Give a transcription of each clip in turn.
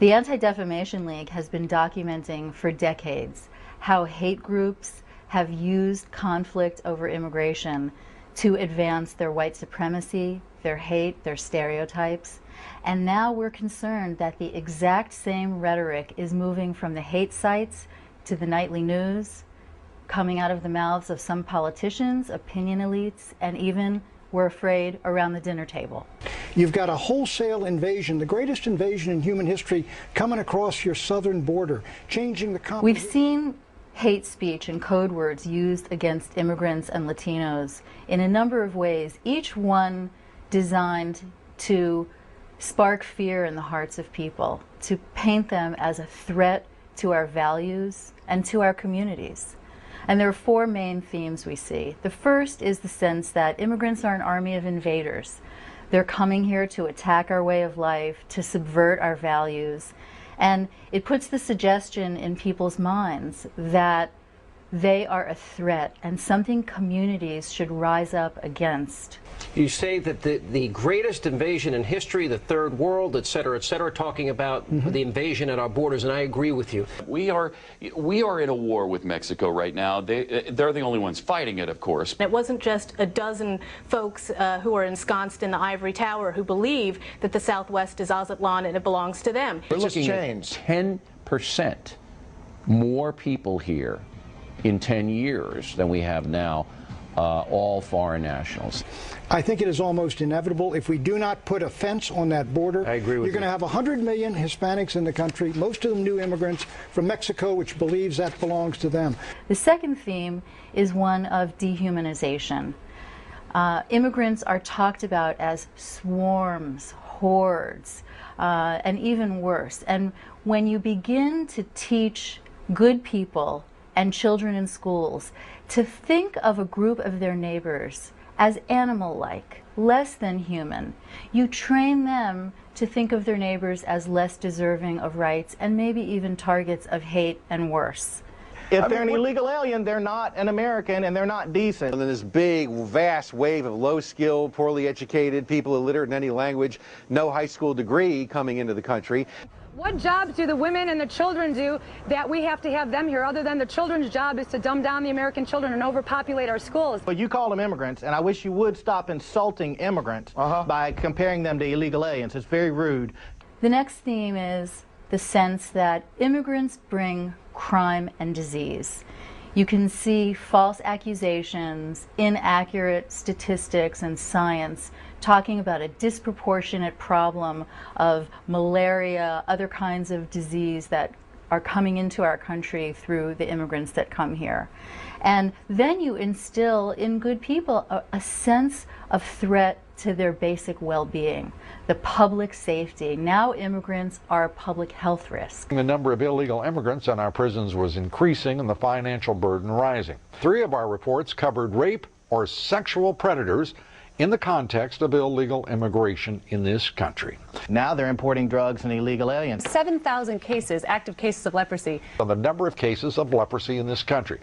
The Anti-Defamation League has been documenting for decades how hate groups have used conflict over immigration to advance their white supremacy, their hate, their stereotypes. And now we're concerned that the exact same rhetoric is moving from the hate sites to the nightly news, coming out of the mouths of some politicians, opinion elites, and even, we're afraid, around the dinner table. You've got a wholesale invasion, the greatest invasion in human history, coming across your southern border, changing the We've seen hate speech and code words used against immigrants and Latinos in a number of ways, each one designed to spark fear in the hearts of people, to paint them as a threat to our values and to our communities. And there are four main themes we see. The first is the sense that immigrants are an army of invaders. They're coming here to attack our way of life, to subvert our values. And it puts the suggestion in people's minds that they are a threat and something communities should rise up against. You say that the greatest invasion in history, the third world, et cetera, talking about the invasion at our borders, and I agree with you. We are in a war with Mexico right now. They're the only ones fighting it, of course. It wasn't just a dozen folks who are ensconced in the ivory tower who believe that the Southwest is Aztlan and it belongs to them. We're looking at 10% more people here in 10 years than we have now, all foreign nationals. I think it is almost inevitable. If we do not put a fence on that border, I agree with you're going to have 100 million Hispanics in the country, most of them new immigrants from Mexico, which believes that belongs to them. The second theme is one of dehumanization. Immigrants are talked about as swarms, hordes, and even worse. And when you begin to teach good people and children in schools to think of a group of their neighbors as animal-like, less than human, you train them to think of their neighbors as less deserving of rights and maybe even targets of hate and worse. If they're an illegal alien, they're not an American and they're not decent. And then this big, vast wave of low-skilled, poorly educated people illiterate in any language, no high school degree coming into the country. What jobs do the women and the children do that we have to have them here, other than the children's job is to dumb down the American children and overpopulate our schools? Well, you call them immigrants, and I wish you would stop insulting immigrants by comparing them to illegal aliens. It's very rude. The next theme is the sense that immigrants bring crime and disease. You can see false accusations, inaccurate statistics and science talking about a disproportionate problem of malaria, other kinds of disease that are coming into our country through the immigrants that come here. And then you instill in good people a sense of threat to their basic well-being, the public safety. Now immigrants are a public health risk. The number of illegal immigrants in our prisons was increasing and the financial burden rising. 3 of our reports covered rape or sexual predators in the context of illegal immigration in this country. Now they're importing drugs and illegal aliens. 7,000 cases, active cases of leprosy. On the number of cases of leprosy in this country.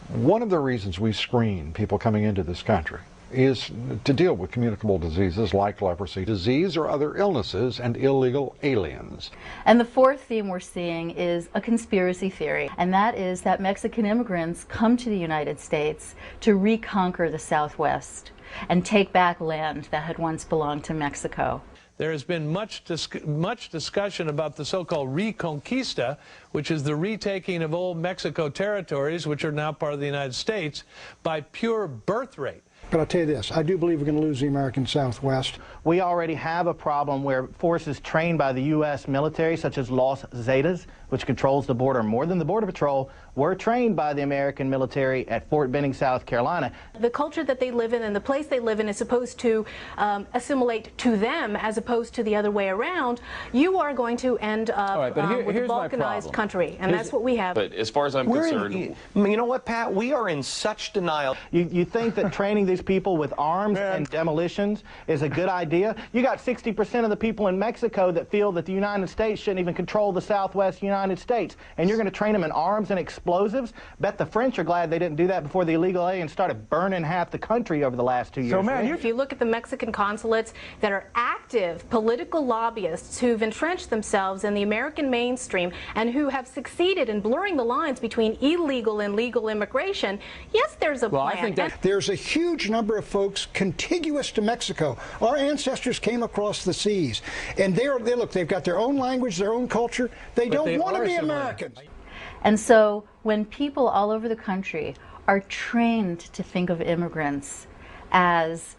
One of the reasons we screen people coming into this country is to deal with communicable diseases like leprosy, disease or other illnesses, and illegal aliens. And the fourth theme we're seeing is a conspiracy theory, and that is that Mexican immigrants come to the United States to reconquer the Southwest and take back land that had once belonged to Mexico. There has been much discussion about the so-called Reconquista, which is the retaking of old Mexico territories, which are now part of the United States, by pure birth rate. But I'll tell you this, I do believe we're going to lose the American Southwest. We already have a problem where forces trained by the U.S. military, such as Los Zetas, which controls the border more than the Border Patrol, were trained by the American military at Fort Benning, South Carolina. The culture that they live in and the place they live in is supposed to assimilate to them as opposed to the other way around. You are going to end up with a balkanized country, and that's what we have. But as far as I'm concerned... You know what, Pat? We are in such denial. You think that training these raise people with arms and demolitions is a good idea. You got 60% of the people in Mexico that feel that the United States shouldn't even control the southwest United States, and you're going to train them in arms and explosives? Bet the French are glad they didn't do that before the illegal aliens started burning half the country over the last 2 years. So, man, if you look at the Mexican consulates that are active political lobbyists who've entrenched themselves in the American mainstream and who have succeeded in blurring the lines between illegal and legal immigration, yes, there's a plan. I think that there's a huge number of folks contiguous to Mexico. Our ancestors came across the seas, and they've got their own language, their own culture. They don't want to be Americans. And so when people all over the country are trained to think of immigrants as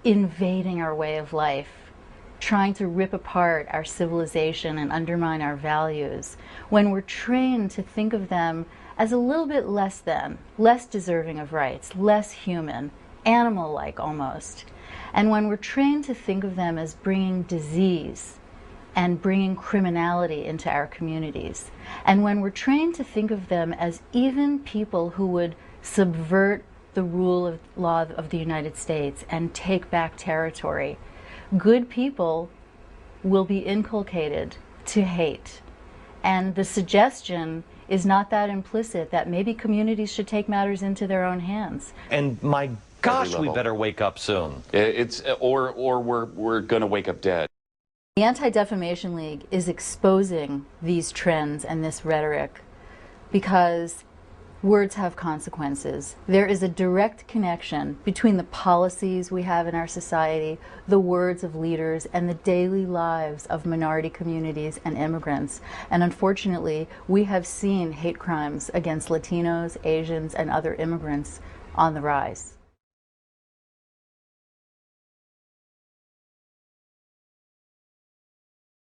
invading our way of life, trying to rip apart our civilization and undermine our values, when we're trained to think of them as a little bit less than, less deserving of rights, less human, animal-like almost, and when we're trained to think of them as bringing disease and bringing criminality into our communities, and when we're trained to think of them as even people who would subvert the rule of law of the United States and take back territory, good people will be inculcated to hate. And the suggestion is not that implicit that maybe communities should take matters into their own hands. And my gosh, we better wake up soon. Or we're going to wake up dead. The Anti-Defamation League is exposing these trends and this rhetoric because words have consequences. There is a direct connection between the policies we have in our society, the words of leaders, and the daily lives of minority communities and immigrants. And unfortunately, we have seen hate crimes against Latinos, Asians, and other immigrants on the rise.